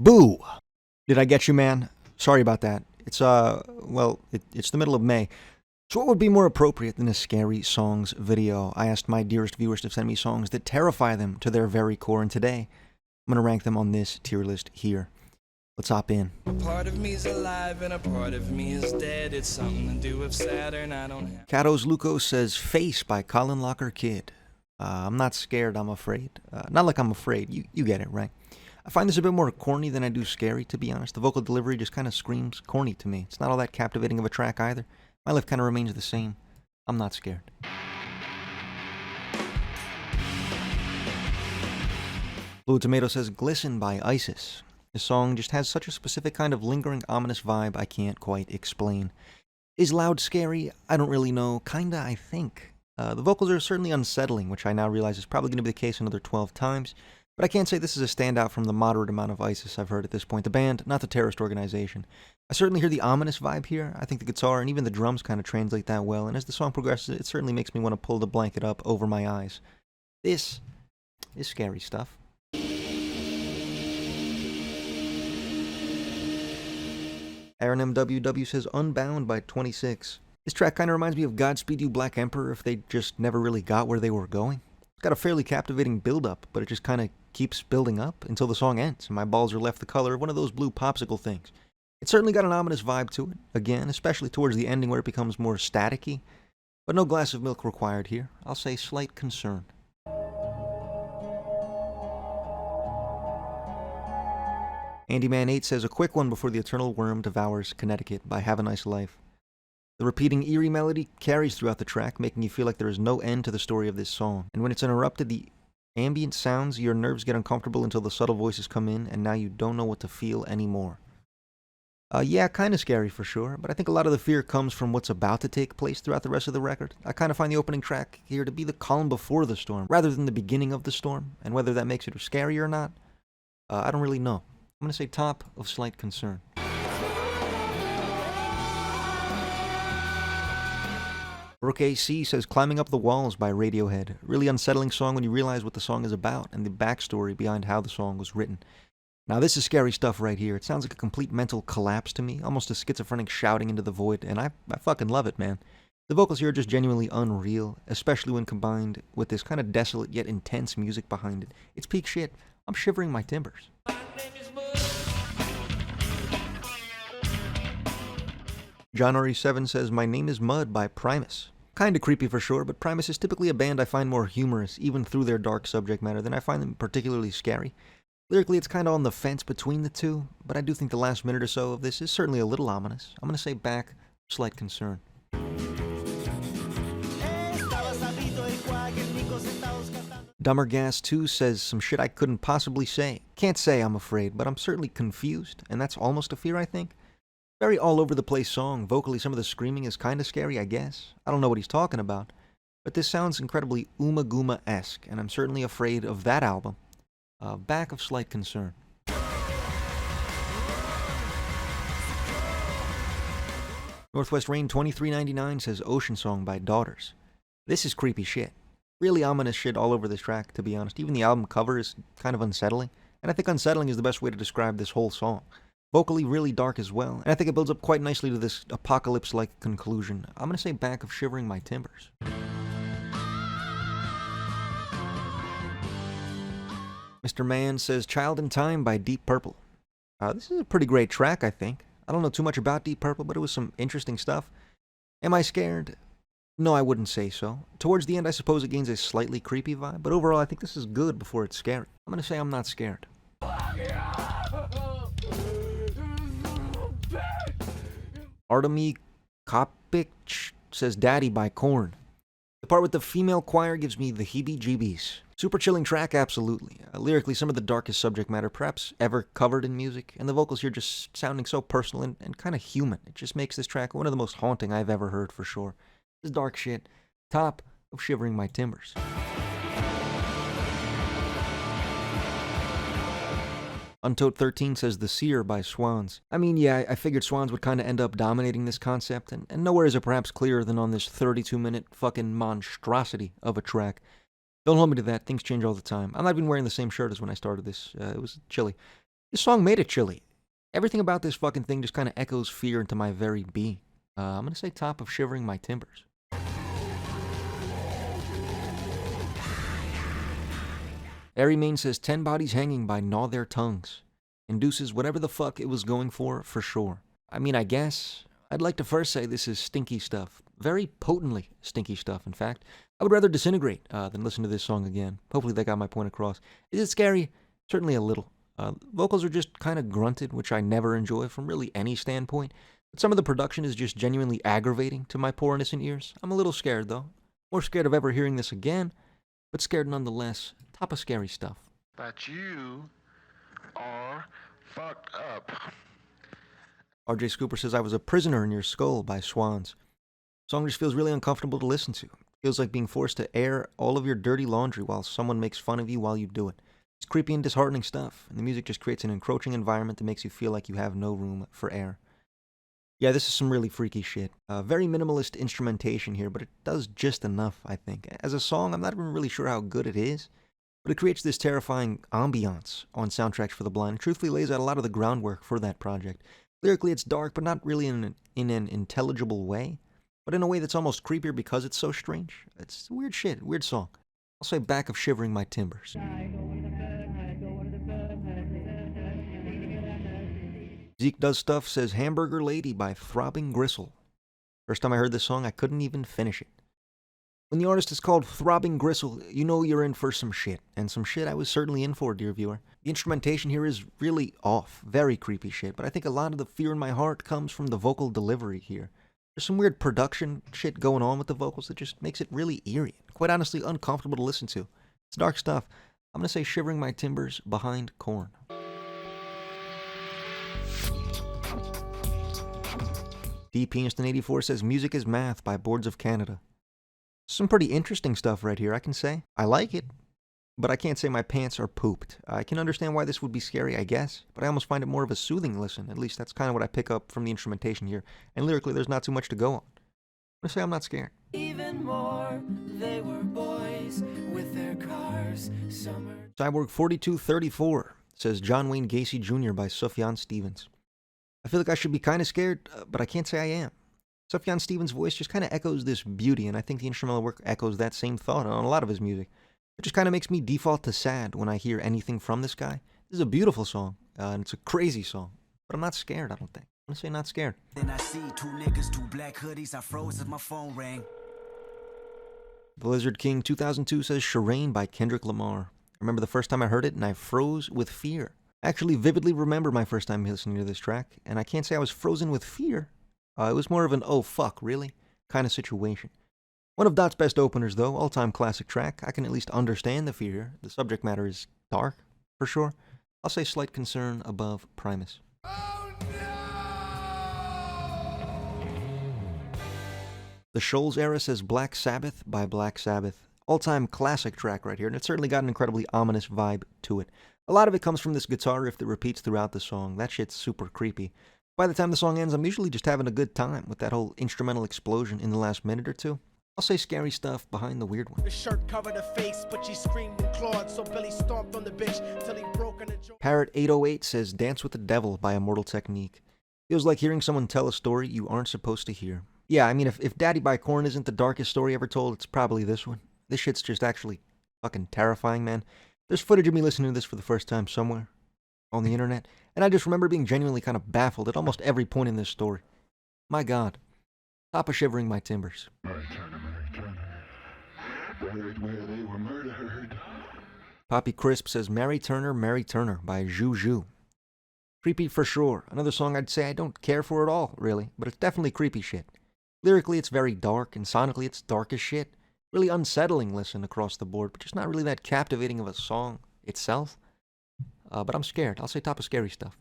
Boo! Did I get you, man? Sorry about that. It's the middle of May. So what would be more appropriate than a scary songs video? I asked my dearest viewers to send me songs that terrify them to their very core, and today I'm going to rank them on this tier list here. Let's hop in. A part of me's alive and a part of me is dead. It's something to do with Saturn, I don't have. Katos Luco says Face by Colin Locker Kid. I'm not scared, I'm afraid. Not like I'm afraid, you get it, right? I find this a bit more corny than I do scary, to be honest. The vocal delivery just kind of screams corny to me. It's not all that captivating of a track either. My life kind of remains the same. I'm not scared. Blue Tomato says Glisten by ISIS. This song just has such a specific kind of lingering, ominous vibe I can't quite explain. Is loud scary? I don't really know. Kinda, I think. The vocals are certainly unsettling, which I now realize is probably going to be the case another 12 times. But I can't say this is a standout from the moderate amount of ISIS I've heard at this point. The band, not the terrorist organization. I certainly hear the ominous vibe here. I think the guitar and even the drums kind of translate that well. And as the song progresses, it certainly makes me want to pull the blanket up over my eyes. This is scary stuff. Aaron MWW says Unbound by 26. This track kind of reminds me of Godspeed You Black Emperor if they just never really got where they were going. It's got a fairly captivating build-up, but it just kind of keeps building up until the song ends, and my balls are left the color of one of those blue popsicle things. It's certainly got an ominous vibe to it, again, especially towards the ending where it becomes more staticky, but no glass of milk required here. I'll say slight concern. Andyman8 says a quick one before the eternal worm devours Connecticut by Have a Nice Life. The repeating eerie melody carries throughout the track, making you feel like there is no end to the story of this song. And when it's interrupted, the ambient sounds, your nerves get uncomfortable until the subtle voices come in, and now you don't know what to feel anymore. Yeah, kind of scary for sure, but I think a lot of the fear comes from what's about to take place throughout the rest of the record. I kind of find the opening track here to be the calm before the storm, rather than the beginning of the storm, and whether that makes it scary or not, I don't really know. I'm going to say top of slight concern. Brooke AC says Climbing Up the Walls by Radiohead. Really unsettling song when you realize what the song is about and the backstory behind how the song was written. Now this is scary stuff right here. It sounds like a complete mental collapse to me, almost a schizophrenic shouting into the void, and I fucking love it, man. The vocals here are just genuinely unreal, especially when combined with this kind of desolate yet intense music behind it. It's peak shit. I'm shivering my timbers. John RE7 says, My Name is Mud by Primus. Kinda creepy for sure, but Primus is typically a band I find more humorous, even through their dark subject matter, than I find them particularly scary. Lyrically, it's kinda on the fence between the two, but I do think the last minute or so of this is certainly a little ominous. I'm gonna say back, slight concern. Dumber Gas 2 says some shit I couldn't possibly say. Can't say I'm afraid, but I'm certainly confused, and that's almost a fear, I think. Very all over the place song. Vocally, some of the screaming is kinda scary, I guess. I don't know what he's talking about. But this sounds incredibly Uma Guma-esque, and I'm certainly afraid of that album. Back of slight concern. Northwest Rain 2399 says Ocean Song by Daughters. This is creepy shit. Really ominous shit all over this track, to be honest. Even the album cover is kind of unsettling. And I think unsettling is the best way to describe this whole song. Vocally really dark as well, and I think it builds up quite nicely to this apocalypse-like conclusion. I'm going to say back of shivering my timbers. Mr. Man says Child in Time by Deep Purple. This is a pretty great track, I think. I don't know too much about Deep Purple, but it was some interesting stuff. Am I scared? No, I wouldn't say so. Towards the end, I suppose it gains a slightly creepy vibe, but overall I think this is good before it's scary. I'm going to say I'm not scared. Artemi Kopich says Daddy by Korn. The part with the female choir gives me the heebie-jeebies. Super chilling track, absolutely. Lyrically, some of the darkest subject matter perhaps ever covered in music, and the vocals here just sounding so personal and kind of human. It just makes this track one of the most haunting I've ever heard for sure. This is dark shit. Top of shivering my timbers. Untold 13 says The Seer by Swans. I mean, yeah, I figured Swans would kind of end up dominating this concept, and nowhere is it perhaps clearer than on this 32-minute fucking monstrosity of a track. Don't hold me to that, things change all the time. I'm not even wearing the same shirt as when I started this, it was chilly. This song made it chilly. Everything about this fucking thing just kind of echoes fear into my very being. I'm gonna say top of shivering my timbers. Airy Main says 10 bodies hanging by gnaw their tongues. Induces whatever the fuck it was going for sure. I mean, I guess I'd like to first say this is stinky stuff. Very potently stinky stuff, in fact. I would rather disintegrate than listen to this song again. Hopefully that got my point across. Is it scary? Certainly a little. Vocals are just kind of grunted, which I never enjoy from really any standpoint. But some of the production is just genuinely aggravating to my poor innocent ears. I'm a little scared, though. More scared of ever hearing this again, but scared nonetheless. Top of scary stuff. But you are fucked up. RJ Scooper says, I was a prisoner in your skull by Swans. Song just feels really uncomfortable to listen to. Feels like being forced to air all of your dirty laundry while someone makes fun of you while you do it. It's creepy and disheartening stuff, and the music just creates an encroaching environment that makes you feel like you have no room for air. Yeah, this is some really freaky shit. Very minimalist instrumentation here, but it does just enough, I think. As a song, I'm not even really sure how good it is, but it creates this terrifying ambiance on Soundtracks for the Blind. It truthfully lays out a lot of the groundwork for that project. Lyrically, it's dark, but not really in an intelligible way, but in a way that's almost creepier because it's so strange. It's weird shit, weird song. I'll say back of shivering my timbers. Zeke Does Stuff says Hamburger Lady by Throbbing Gristle. First time I heard this song, I couldn't even finish it. When the artist is called Throbbing Gristle, you know you're in for some shit. And some shit I was certainly in for, dear viewer. The instrumentation here is really off. Very creepy shit. But I think a lot of the fear in my heart comes from the vocal delivery here. There's some weird production shit going on with the vocals that just makes it really eerie. Quite honestly, uncomfortable to listen to. It's dark stuff. I'm going to say shivering my timbers behind Korn. D. Peniston84 says Music is Math by Boards of Canada. Some pretty interesting stuff right here, I can say. I like it, but I can't say my pants are pooped. I can understand why this would be scary, I guess, but I almost find it more of a soothing listen. At least that's kind of what I pick up from the instrumentation here. And lyrically, there's not too much to go on. I'm gonna say I'm not scared. Even more, they were boys with their cars. Summer. Cyborg 4234 says John Wayne Gacy Jr. by Sufjan Stevens. I feel like I should be kind of scared, but I can't say I am. Sufjan Stevens' voice just kind of echoes this beauty, and I think the instrumental work echoes that same thought on a lot of his music. It just kind of makes me default to sad when I hear anything from this guy. This is a beautiful song, and it's a crazy song, but I'm not scared, I don't think. I'm gonna say not scared. Then I see two niggas, two black hoodies. I froze as my phone rang. The Lizard King 2002 says Shireen by Kendrick Lamar. I remember the first time I heard it, and I froze with fear. I actually vividly remember my first time listening to this track, and I can't say I was frozen with fear. It was more of an oh fuck, really? kind of situation. One of Dot's best openers, though, all-time classic track. I can at least understand the fear. The subject matter is dark, for sure. I'll say slight concern above Primus. Oh no! The Shoals era says Black Sabbath by Black Sabbath. All-time classic track right here, and it's certainly got an incredibly ominous vibe to it. A lot of it comes from this guitar riff that repeats throughout the song. That shit's super creepy. By the time the song ends, I'm usually just having a good time with that whole instrumental explosion in the last minute or two. I'll say scary stuff behind the weird one. The shirt covered her face, but she screamed and clawed, so Billy stomped on the bitch till he broke in the jaw. Parrot808 says Dance with the Devil by Immortal Technique. Feels like hearing someone tell a story you aren't supposed to hear. Yeah, I mean, if Daddy by Korn isn't the darkest story ever told, it's probably this one. This shit's just actually fucking terrifying, man. There's footage of me listening to this for the first time somewhere on the internet, and I just remember being genuinely kind of baffled at almost every point in this story. My God. Top of shivering my timbers. Mary Turner, buried where they were murdered. Poppy Crisp says Mary Turner by Juju. Creepy for sure. Another song I'd say I don't care for at all, really, but it's definitely creepy shit. Lyrically, it's very dark, and sonically, it's dark as shit. Really unsettling listen across the board, but just not really that captivating of a song itself. But I'm scared. I'll say top of scary stuff.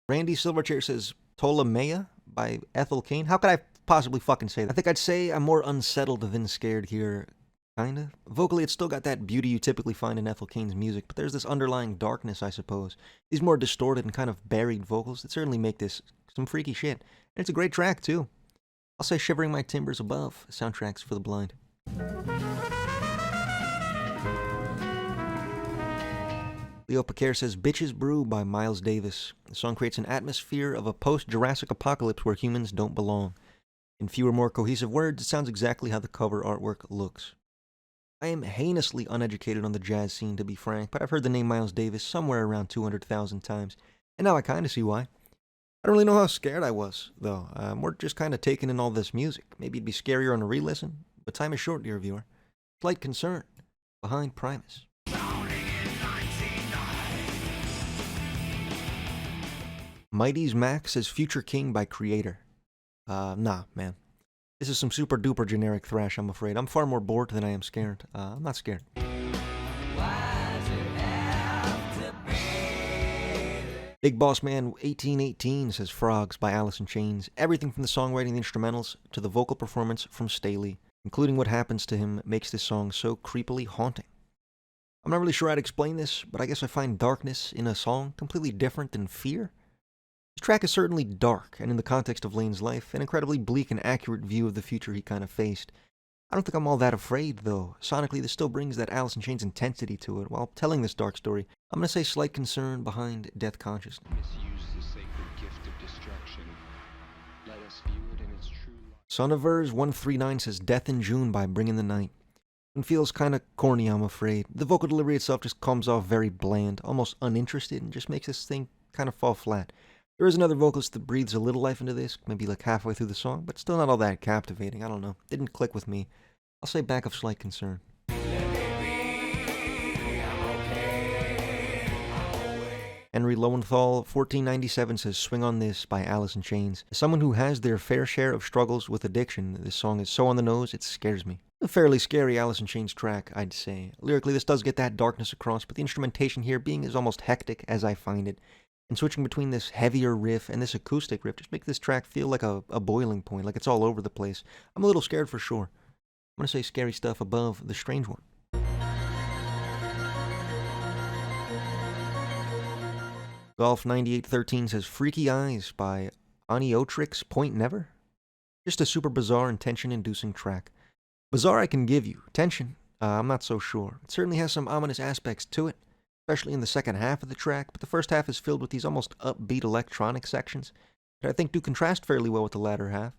Randy Silverchair says Ptolemaea by Ethel Cain. How could I possibly fucking say that? I think I'd say I'm more unsettled than scared here. Kinda. Vocally, it's still got that beauty you typically find in Ethel Cain's music, but there's this underlying darkness, I suppose. These more distorted and kind of buried vocals that certainly make this some freaky shit. And it's a great track, too. I'll say shivering my timbers above Soundtracks for the Blind. Leo Paquer says Bitches Brew by Miles Davis. The song creates an atmosphere of a post-Jurassic apocalypse where humans don't belong. In fewer, more cohesive words, it sounds exactly how the cover artwork looks. I am heinously uneducated on the jazz scene, to be frank, but I've heard the name Miles Davis somewhere around 200,000 times, and now I kind of see why. I don't really know how scared I was, though. We're just kind of taking in all this music. Maybe it'd be scarier on a re-listen, but time is short, dear viewer. Slight concern behind Primus. Mighty's Max says Future King by Creator. Nah, man. This is some super duper generic thrash, I'm afraid. I'm far more bored than I am scared. I'm not scared. Big Boss Man 1818 says Frogs by Alice in Chains. Everything from the songwriting, the instrumentals, to the vocal performance from Staley, including what happens to him, makes this song so creepily haunting. I'm not really sure how to explain this, but I guess I find darkness in a song completely different than fear. This track is certainly dark, and in the context of Lane's life, an incredibly bleak and accurate view of the future he kind of faced. I don't think I'm all that afraid, though. Sonically, this still brings that Alice in Chains intensity to it. While telling this dark story, I'm going to say slight concern behind death consciousness. Misuse the sacred gift of destruction. Let us view it in its true light. Son of Vers 139 says Death in June by Bring in the Night. It feels kind of corny, I'm afraid. The vocal delivery itself just comes off very bland, almost uninterested, and just makes this thing kind of fall flat. There is another vocalist that breathes a little life into this, maybe like halfway through the song, but still not all that captivating. I don't know. Didn't click with me. I'll say back of slight concern. Henry Lowenthal 1497 says Swing on This by Alice in Chains. As someone who has their fair share of struggles with addiction, this song is so on the nose, it scares me. A fairly scary Alice in Chains track, I'd say. Lyrically, this does get that darkness across, but the instrumentation here being as almost hectic as I find it. And switching between this heavier riff and this acoustic riff just make this track feel like a boiling point, like it's all over the place. I'm a little scared for sure. I'm going to say scary stuff above the strange one. Golf 9813 says Freaky Eyes by Oniotrix Point Never. Just a super bizarre and tension-inducing track. Bizarre I can give you. Tension, I'm not so sure. It certainly has some ominous aspects to it, especially in the second half of the track, but the first half is filled with these almost upbeat electronic sections that I think do contrast fairly well with the latter half.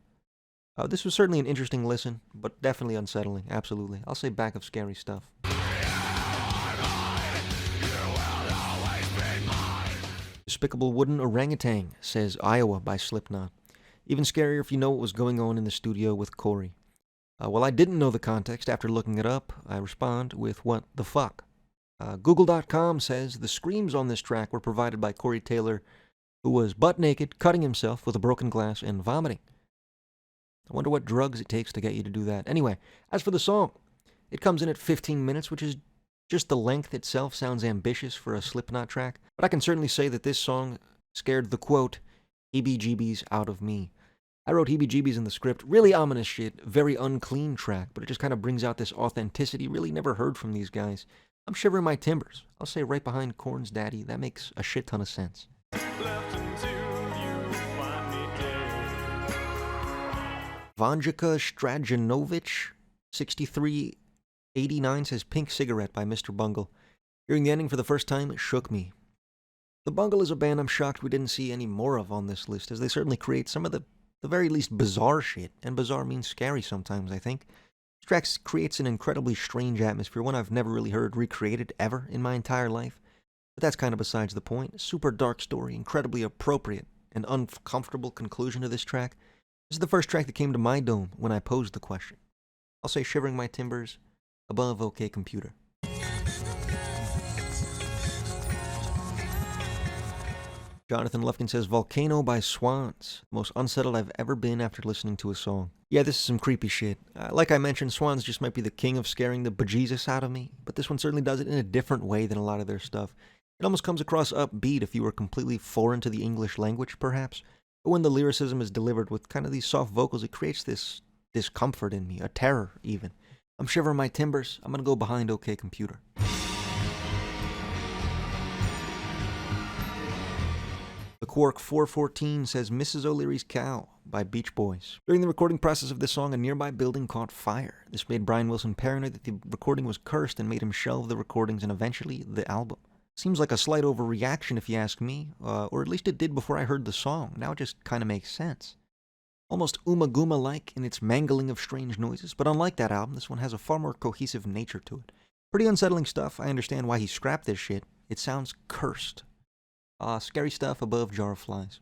This was certainly an interesting listen, but definitely unsettling, absolutely. I'll say back of scary stuff. Despicable Wooden Orangutan says Iowa by Slipknot. Even scarier if you know what was going on in the studio with Corey. Well, I didn't know the context after looking it up. I respond with what the fuck. Google.com says the screams on this track were provided by Corey Taylor, who was butt naked, cutting himself with a broken glass and vomiting. I wonder what drugs it takes to get you to do that. Anyway, as for the song, it comes in at 15 minutes, which is just the length itself sounds ambitious for a Slipknot track. But I can certainly say that this song scared the, quote, heebie-jeebies out of me. I wrote heebie-jeebies in the script. Really ominous shit, very unclean track, but it just kind of brings out this authenticity really never heard from these guys. I'm shivering my timbers. I'll say right behind Korn's daddy. That makes a shit ton of sense. Vanjika Strajanovic, 6389 says Pink Cigarette by Mr. Bungle. Hearing the ending for the first time, it shook me. The Bungle is a band I'm shocked we didn't see any more of on this list, as they certainly create some of the very least bizarre shit, and bizarre means scary sometimes, I think. This track creates an incredibly strange atmosphere, one I've never really heard recreated ever in my entire life. But that's kind of besides the point. Super dark story, incredibly appropriate and uncomfortable conclusion to this track. This is the first track that came to my dome when I posed the question. I'll say shivering my timbers above OK Computer. Jonathan Lufkin says Volcano by Swans. The most unsettled I've ever been after listening to a song. Yeah, this is some creepy shit. Like I mentioned, Swans just might be the king of scaring the bejesus out of me, but this one certainly does it in a different way than a lot of their stuff. It almost comes across upbeat if you were completely foreign to the English language, perhaps. But when the lyricism is delivered with kind of these soft vocals, it creates this discomfort in me, a terror even. I'm shivering my timbers. I'm gonna go behind OK Computer. The Quark 414 says Mrs. O'Leary's Cow by Beach Boys. During the recording process of this song, a nearby building caught fire. This made Brian Wilson paranoid that the recording was cursed and made him shelve the recordings and eventually the album. Seems like a slight overreaction if you ask me, or at least it did before I heard the song. Now it just kind of makes sense. Almost Uma-Guma-like in its mangling of strange noises, but unlike that album, this one has a far more cohesive nature to it. Pretty unsettling stuff. I understand why he scrapped this shit. It sounds cursed. Scary stuff above Jar of Flies.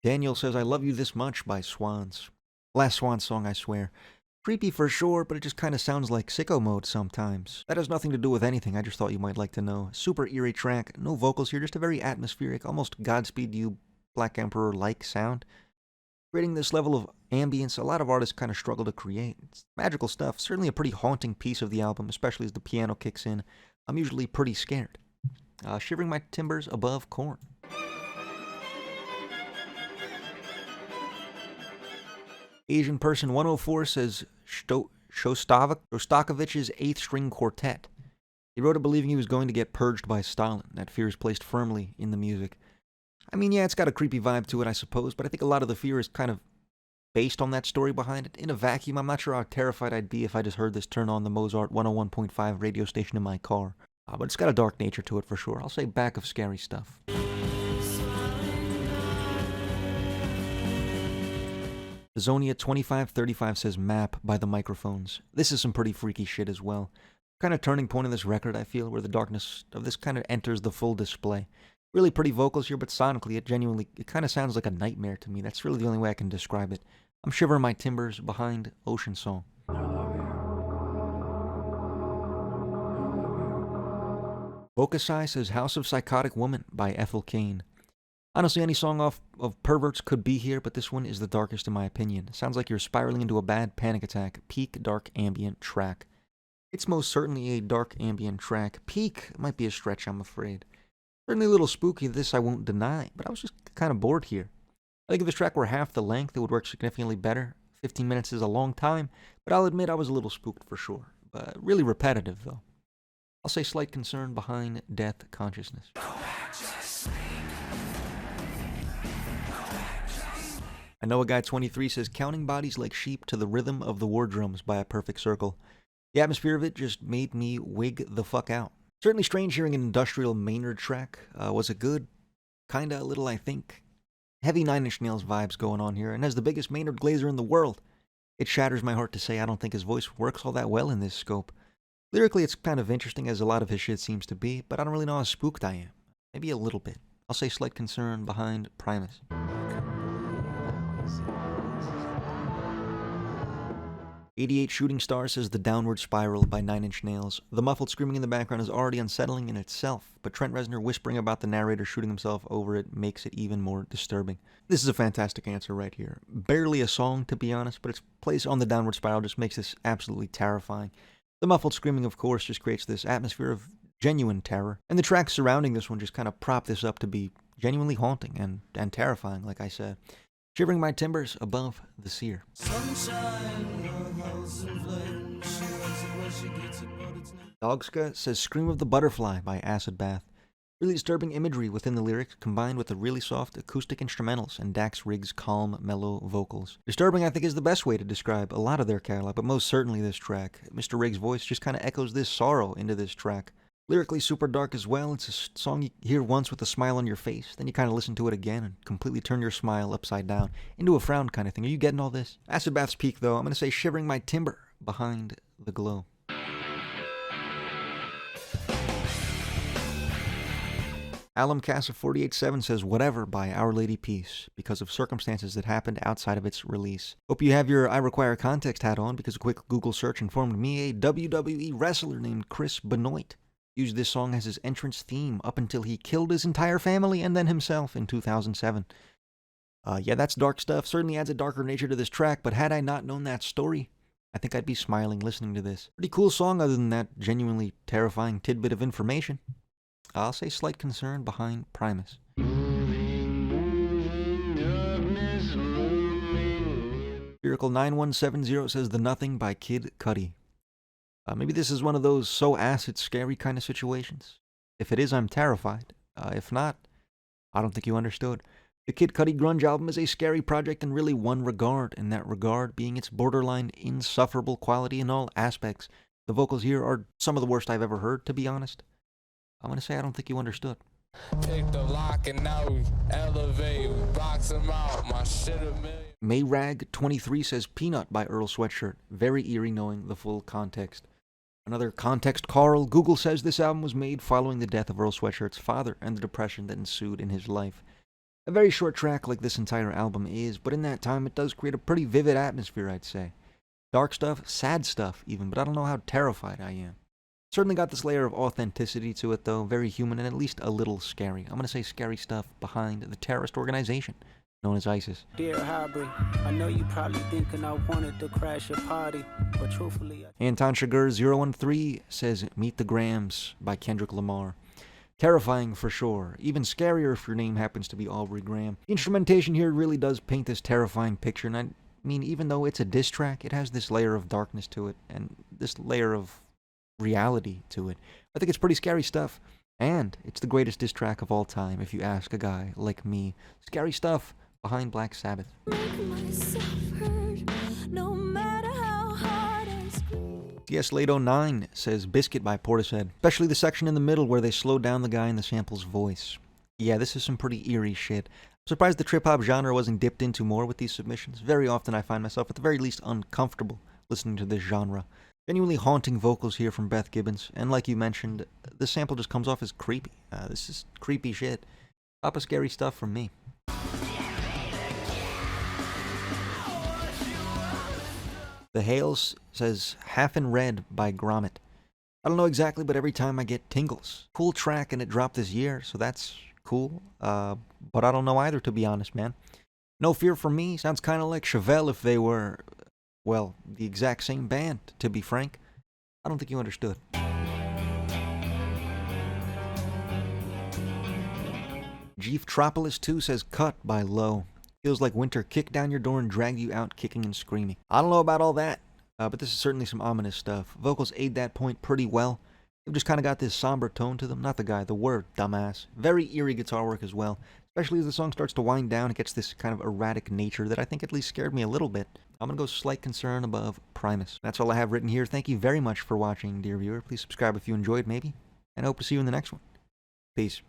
Daniel says, I Love You This Much by Swans. Last Swan song, I swear. Creepy for sure, but it just kind of sounds like sicko mode sometimes. That has nothing to do with anything, I just thought you might like to know. Super eerie track, no vocals here, just a very atmospheric, almost Godspeed You Black Emperor-like sound. Creating this level of ambience, a lot of artists kind of struggle to create. It's magical stuff, certainly a pretty haunting piece of the album, especially as the piano kicks in. I'm usually pretty scared. Shivering My Timbers Above Corn. Asian Person 104 says Shostakovich's 8th String Quartet. He wrote it believing he was going to get purged by Stalin. That fear is placed firmly in the music. I mean, yeah, it's got a creepy vibe to it, I suppose, but I think a lot of the fear is kind of based on that story behind it. In a vacuum, I'm not sure how terrified I'd be if I just heard this turn on the Mozart 101.5 radio station in my car. But it's got a dark nature to it for sure. I'll say back of scary stuff. Zonia 2535 says Map by The Microphones. This is some pretty freaky shit as well. Kind of turning point in this record, I feel, where the darkness of this kind of enters the full display. Really pretty vocals here, but sonically it kind of sounds like a nightmare to me. That's really the only way I can describe it. I'm shivering my timbers behind Ocean Song. Vocusai says House of Psychotic Woman by Ethel Cain. Honestly, any song off of Perverts could be here, but this one is the darkest in my opinion. Sounds like you're spiraling into a bad panic attack. Peak dark ambient track. It's most certainly a dark ambient track. Peak might be a stretch, I'm afraid. Certainly a little spooky, this I won't deny, but I was just kind of bored here. I think if this track were half the length, it would work significantly better. 15 minutes is a long time, but I'll admit I was a little spooked for sure. Really repetitive, though. I'll say slight concern behind Death Consciousness. I Know a Guy 23 says Counting Bodies Like Sheep to the Rhythm of the War Drums by A Perfect Circle. The atmosphere of it just made me wig the fuck out. Certainly strange hearing an industrial Maynard track. Was it good? Kinda a little, I think. Heavy Nine Inch Nails vibes going on here, and as the biggest Maynard Glazer in the world, it shatters my heart to say I don't think his voice works all that well in this scope. Lyrically, it's kind of interesting, as a lot of his shit seems to be, but I don't really know how spooked I am. Maybe a little bit. I'll say slight concern behind Primus. 88 Shooting Star says The Downward Spiral by Nine Inch Nails. The muffled screaming in the background is already unsettling in itself, but Trent Reznor whispering about the narrator shooting himself over it makes it even more disturbing. This is a fantastic answer right here. Barely a song, to be honest, but its place on The Downward Spiral just makes this absolutely terrifying. The muffled screaming, of course, just creates this atmosphere of genuine terror, and the tracks surrounding this one just kind of prop this up to be genuinely haunting and terrifying, like I said. Shivering my timbers above the seer. Dogska says Scream of the Butterfly by Acid Bath. Really disturbing imagery within the lyrics combined with the really soft acoustic instrumentals and Dax Riggs' calm, mellow vocals. Disturbing, I think, is the best way to describe a lot of their catalog, but most certainly this track. Mr. Riggs' voice just kind of echoes this sorrow into this track. Lyrically super dark as well. It's a song you hear once with a smile on your face, then you kind of listen to it again and completely turn your smile upside down into a frown kind of thing. Are you getting all this? Acid Bath's peak, though, I'm going to say Shivering My Timber behind the glow. Alum Casa 48.7 says Whatever by Our Lady Peace because of circumstances that happened outside of its release. Hope you have your I Require Context hat on because a quick Google search informed me a WWE wrestler named Chris Benoit used this song as his entrance theme up until he killed his entire family and then himself in 2007. Yeah, that's dark stuff. Certainly adds a darker nature to this track, but had I not known that story, I think I'd be smiling listening to this. Pretty cool song other than that genuinely terrifying tidbit of information. I'll say slight concern behind Primus. Spherical 9170 says The Nothing by Kid Cudi. Maybe this is one of those so acid scary kind of situations. If it is, I'm terrified. If not, I don't think you understood. The Kid Cudi grunge album is a scary project in really one regard, and that regard being its borderline insufferable quality in all aspects. The vocals here are some of the worst I've ever heard, to be honest. I'm gonna say I don't think you understood. Pick the lock and now we elevate, we box him out, my shit a million. Mayrag23 says Peanut by Earl Sweatshirt. Very eerie knowing the full context. Another context, Carl. Google says this album was made following the death of Earl Sweatshirt's father and the depression that ensued in his life. A very short track like this entire album is, but in that time it does create a pretty vivid atmosphere, I'd say. Dark stuff, sad stuff even, but I don't know how terrified I am. Certainly got this layer of authenticity to it though, very human and at least a little scary. I'm gonna say scary stuff behind the terrorist organization known as ISIS. Dear Hybrid, I know you probably thinking I wanted to crash your party, but truthfully... Anton Sugar013 says Meet the Grams by Kendrick Lamar. Terrifying for sure, even scarier if your name happens to be Aubrey Graham. The instrumentation here really does paint this terrifying picture, and I mean, even though it's a diss track, it has this layer of darkness to it, and this layer of reality to it. I think it's pretty scary stuff, and it's the greatest diss track of all time, if you ask a guy like me. Scary stuff behind Black Sabbath. DS Lato 9 says Biscuit by Portishead, especially the section in the middle where they slow down the guy in the sample's voice. Yeah, this is some pretty eerie shit. I'm surprised the trip-hop genre wasn't dipped into more with these submissions. Very often I find myself at the very least uncomfortable listening to this genre. Genuinely haunting vocals here from Beth Gibbons, and like you mentioned, the sample just comes off as creepy. This is creepy shit. Papa scary stuff from me. The Hales says Half in Red by Gromit. I don't know exactly, but every time I get tingles. Cool track, and it dropped this year, so that's cool. But I don't know either, to be honest, man. No Fear for Me sounds kind of like Chevelle if they were, well, the exact same band, to be frank. I don't think you understood. Jeeftropolis 2 says Cut by Low. Feels like winter kicked down your door and dragged you out kicking and screaming. I don't know about all that, but this is certainly some ominous stuff. Vocals aid that point pretty well. They've just kind of got this somber tone to them. Not the guy, the word, dumbass. Very eerie guitar work as well. Especially as the song starts to wind down, it gets this kind of erratic nature that I think at least scared me a little bit. I'm going to go Slight Concern above Primus. That's all I have written here. Thank you very much for watching, dear viewer. Please subscribe if you enjoyed, maybe. And I hope to see you in the next one. Peace.